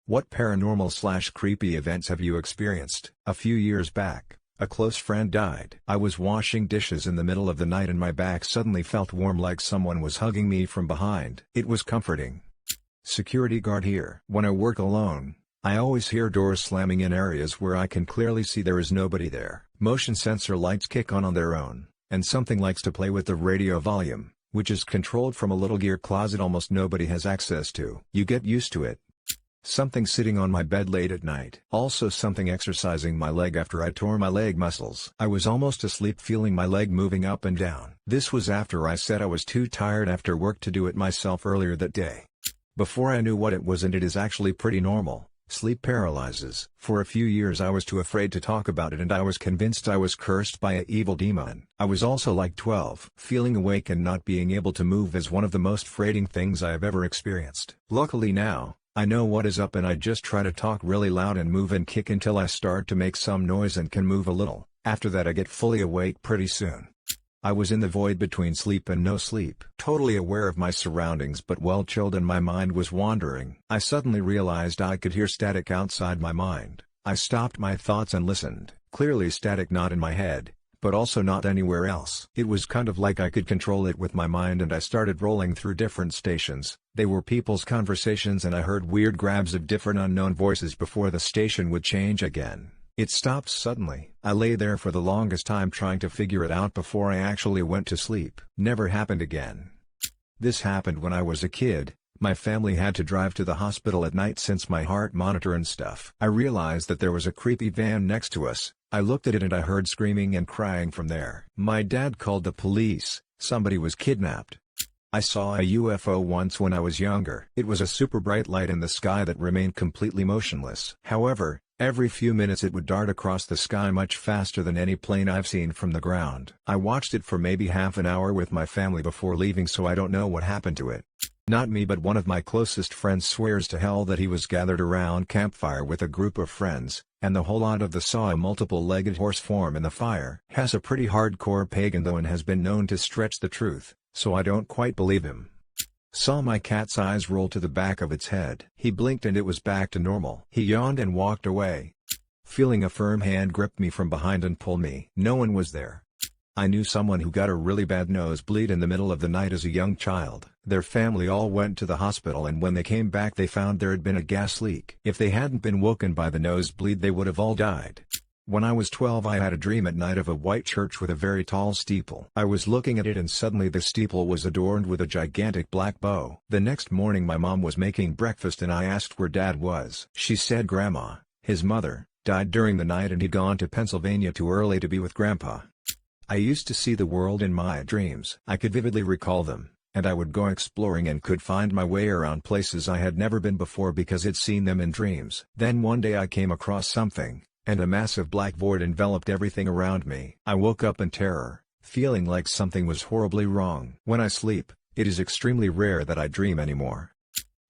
What paranormal/creepy events have you experienced? A few years back, a close friend died. I was washing dishes in the middle of the night and my back suddenly felt warm like someone was hugging me from behind. It was comforting. Security guard here. When I work alone, I always hear doors slamming in areas where I can clearly see there is nobody there. Motion sensor lights kick on their own, and something likes to play with the radio volume, which is controlled from a little gear closet almost nobody has access to. You get used to it. Something sitting on my bed late at night. Also something exercising my leg after I tore my leg muscles. I was almost asleep feeling my leg moving up and down. This was after I said I was too tired after work to do it myself earlier that day. Before I knew what it was, and it is actually pretty normal. Sleep paralysis. For a few years I was too afraid to talk about it and I was convinced I was cursed by an evil demon. I was also like 12. Feeling awake and not being able to move is one of the most frightening things I have ever experienced. Luckily now, I know what is up and I just try to talk really loud and move and kick until I start to make some noise and can move a little. After that I get fully awake pretty soon. I was in the void between sleep and no sleep. Totally aware of my surroundings but well chilled and my mind was wandering. I suddenly realized I could hear static outside my mind. I stopped my thoughts and listened. Clearly static not in my head, but also not anywhere else. It was kind of like I could control it with my mind and I started rolling through different stations. They were people's conversations and I heard weird grabs of different unknown voices before the station would change again. It stopped suddenly. I lay there for the longest time trying to figure it out before I actually went to sleep. Never happened again. This happened when I was a kid. My family had to drive to the hospital at night since my heart monitor and stuff. I realized that there was a creepy van next to us. I looked at it and I heard screaming and crying from there. My dad called the police. Somebody was kidnapped. I saw a UFO once when I was younger. It was a super bright light in the sky that remained completely motionless. However, every few minutes it would dart across the sky much faster than any plane I've seen from the ground. I watched it for maybe half an hour with my family before leaving, so I don't know what happened to it. Not me, but one of my closest friends swears to hell that he was gathered around campfire with a group of friends, and the whole lot of them saw a multiple-legged horse form in the fire. Has a pretty hardcore pagan though and has been known to stretch the truth, so I don't quite believe him. Saw my cat's eyes roll to the back of its head. He blinked and it was back to normal. He yawned and walked away. Feeling a firm hand grip me from behind and pull me. No one was there. I knew someone who got a really bad nosebleed in the middle of the night as a young child. Their family all went to the hospital and when they came back they found there had been a gas leak. If they hadn't been woken by the nosebleed they would have all died. When I was 12 I had a dream at night of a white church with a very tall steeple. I was looking at it and suddenly the steeple was adorned with a gigantic black bow. The next morning my mom was making breakfast and I asked where Dad was. She said Grandma, his mother, died during the night and he'd gone to Pennsylvania too early to be with Grandpa. I used to see the world in my dreams. I could vividly recall them, and I would go exploring and could find my way around places I had never been before because I'd seen them in dreams. Then one day I came across something, and a massive black void enveloped everything around me. I woke up in terror, feeling like something was horribly wrong. When I sleep, it is extremely rare that I dream anymore.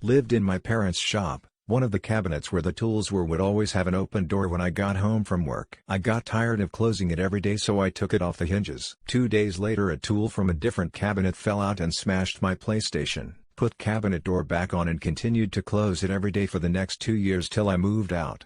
Lived in my parents' shop. One of the cabinets where the tools were would always have an open door when I got home from work. I got tired of closing it every day so I took it off the hinges. 2 days later a tool from a different cabinet fell out and smashed my PlayStation. Put cabinet door back on and continued to close it every day for the next 2 years till I moved out.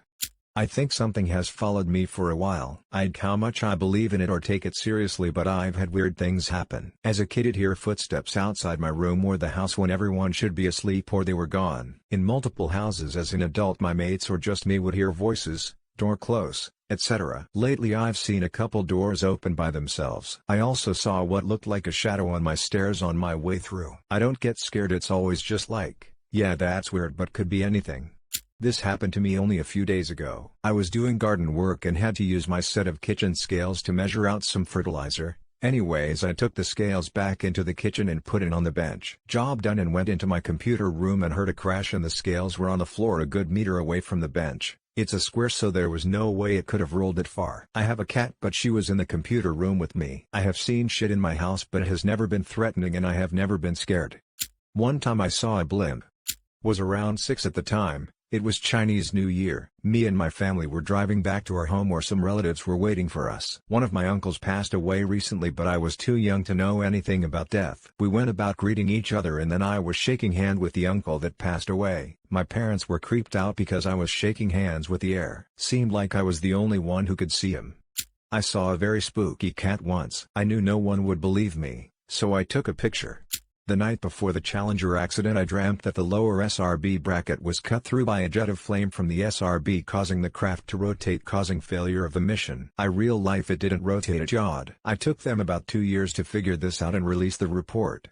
I think something has followed me for a while. I'd how much I believe in it or take it seriously, but I've had weird things happen. As a kid I'd hear footsteps outside my room or the house when everyone should be asleep or they were gone. In multiple houses as an adult my mates or just me would hear voices, door close, etc. Lately I've seen a couple doors open by themselves. I also saw what looked like a shadow on my stairs on my way through. I don't get scared, it's always just like, yeah that's weird, but could be anything. This happened to me only a few days ago. I was doing garden work and had to use my set of kitchen scales to measure out some fertilizer. Anyways, I took the scales back into the kitchen and put it on the bench. Job done and went into my computer room and heard a crash and the scales were on the floor a good meter away from the bench. It's a square so there was no way it could have rolled it far. I have a cat but she was in the computer room with me. I have seen shit in my house but it has never been threatening and I have never been scared. One time I saw a blimp. Was around 6 at the time. It was Chinese New Year. Me and my family were driving back to our home where some relatives were waiting for us. One of my uncles passed away recently, but I was too young to know anything about death. We went about greeting each other and then I was shaking hand with the uncle that passed away. My parents were creeped out because I was shaking hands with the heir. Seemed like I was the only one who could see him. I saw a very spooky cat once. I knew no one would believe me, so I took a picture. The night before the Challenger accident I dreamt that the lower SRB bracket was cut through by a jet of flame from the SRB, causing the craft to rotate, causing failure of the mission. Real life it didn't rotate, it yawed. I took them about 2 years to figure this out and release the report.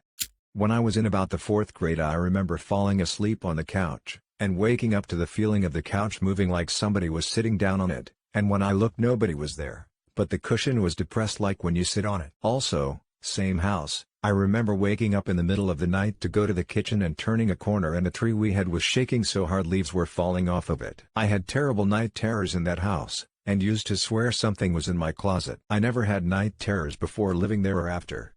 When I was in about the 4th grade I remember falling asleep on the couch, and waking up to the feeling of the couch moving like somebody was sitting down on it, and when I looked nobody was there, but the cushion was depressed like when you sit on it. Also, same house. I remember waking up in the middle of the night to go to the kitchen and turning a corner and a tree we had was shaking so hard leaves were falling off of it. I had terrible night terrors in that house, and used to swear something was in my closet. I never had night terrors before living there or after.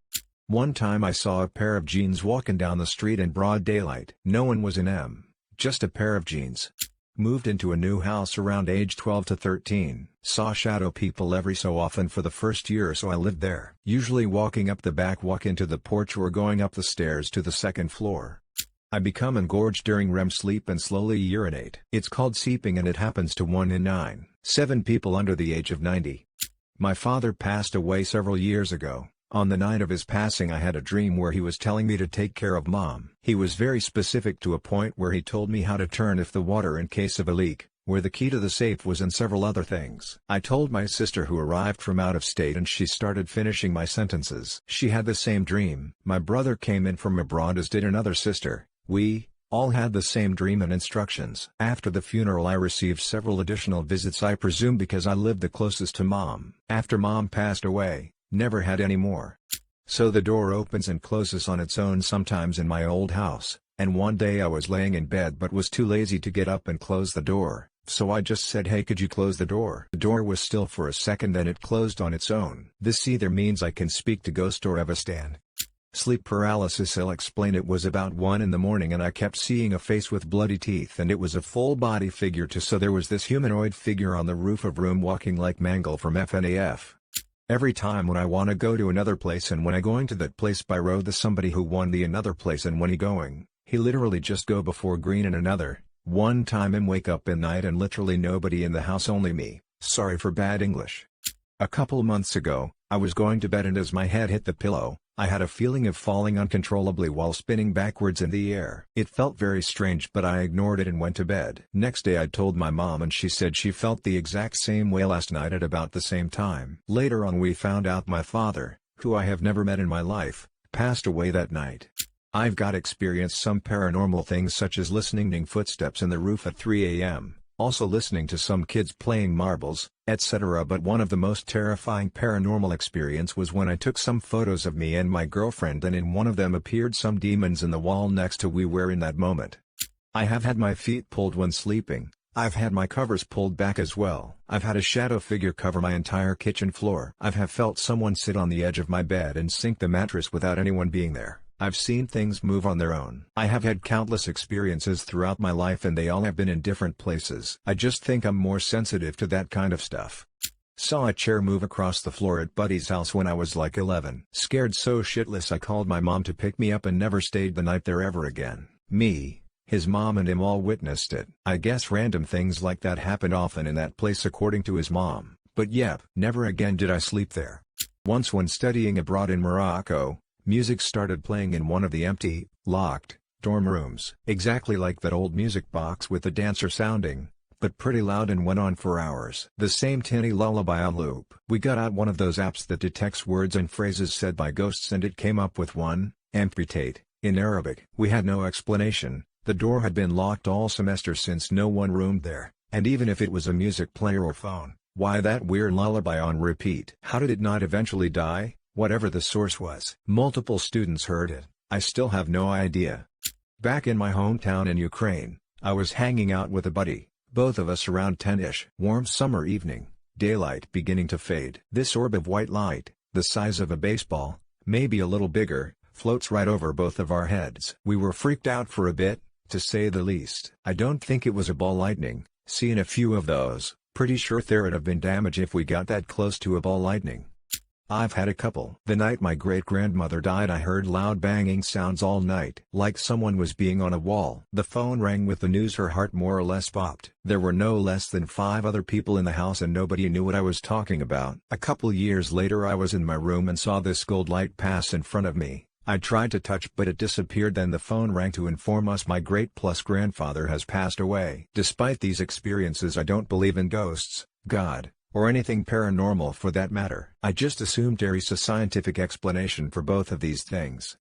One time I saw a pair of jeans walking down the street in broad daylight. No one was in them, just a pair of jeans. Moved into a new house around age 12 to 13. Saw shadow people every so often for the first year or so I lived there. Usually walking up the back walk into the porch or going up the stairs to the 2nd floor. I become engorged during REM sleep and slowly urinate. It's called seeping and it happens to 1 in 9. 7 people under the age of 90. My father passed away several years ago. On the night of his passing I had a dream where he was telling me to take care of Mom. He was very specific to a point where he told me how to turn off the water in case of a leak, where the key to the safe was, and several other things. I told my sister who arrived from out of state and she started finishing my sentences. She had the same dream. My brother came in from abroad as did another sister. We all had the same dream and instructions. After the funeral I received several additional visits, I presume because I lived the closest to Mom. After Mom passed away, never had any more. So the door opens and closes on its own sometimes in my old house, and one day I was laying in bed but was too lazy to get up and close the door, so I just said, "Hey, could you close the door?" The door was still for a second and it closed on its own. This either means I can speak to ghost or Avastan. Sleep paralysis. I'll explain. It was about 1 in the morning and I kept seeing a face with bloody teeth and it was a full body figure too, so there was this humanoid figure on the roof of room walking like Mangle from FNAF. Every time when I wanna go to another place and when I going to that place by road, the somebody who won the another place, and when he going, he literally just go before green and another. One time him wake up in night and literally nobody in the house, only me. Sorry for bad English. A couple months ago, I was going to bed and as my head hit the pillow, I had a feeling of falling uncontrollably while spinning backwards in the air. It felt very strange but I ignored it and went to bed. Next day I told my mom and she said she felt the exact same way last night at about the same time. Later on we found out my father, who I have never met in my life, passed away that night. I've got experienced some paranormal things such as listening to footsteps in the roof at 3 a.m., also listening to some kids playing marbles, etc. But one of the most terrifying paranormal experience was when I took some photos of me and my girlfriend and in one of them appeared some demons in the wall next to we were in that moment. I have had my feet pulled when sleeping. I've had my covers pulled back as well. I've had a shadow figure cover my entire kitchen floor. Have felt someone sit on the edge of my bed and sink the mattress without anyone being there. I've seen things move on their own. I have had countless experiences throughout my life and they all have been in different places. I just think I'm more sensitive to that kind of stuff. Saw a chair move across the floor at Buddy's house when I was like 11. Scared so shitless I called my mom to pick me up and never stayed the night there ever again. Me, his mom and him all witnessed it. I guess random things like that happened often in that place according to his mom, but yep, never again did I sleep there. Once when studying abroad in Morocco, music started playing in one of the empty, locked, dorm rooms. Exactly like that old music box with the dancer sounding, but pretty loud and went on for hours. The same tinny lullaby on loop. We got out one of those apps that detects words and phrases said by ghosts and it came up with one, amputate, in Arabic. We had no explanation. The door had been locked all semester since no one roomed there, and even if it was a music player or phone, why that weird lullaby on repeat? How did it not eventually die? Whatever the source was. Multiple students heard it. I still have no idea. Back in my hometown in Ukraine, I was hanging out with a buddy, both of us around 10-ish. Warm summer evening, daylight beginning to fade. This orb of white light, the size of a baseball, maybe a little bigger, floats right over both of our heads. We were freaked out for a bit, to say the least. I don't think it was a ball lightning, seen a few of those, pretty sure there'd have been damage if we got that close to a ball lightning. I've had a couple. The night my great-grandmother died I heard loud banging sounds all night, like someone was being on a wall. The phone rang with the news, her heart more or less popped. There were no less than 5 other people in the house and nobody knew what I was talking about. A couple years later I was in my room and saw this gold light pass in front of me. I tried to touch but it disappeared, then the phone rang to inform us my great-plus-grandfather has passed away. Despite these experiences I don't believe in ghosts, God, or anything paranormal for that matter. I just assumed there is a scientific explanation for both of these things.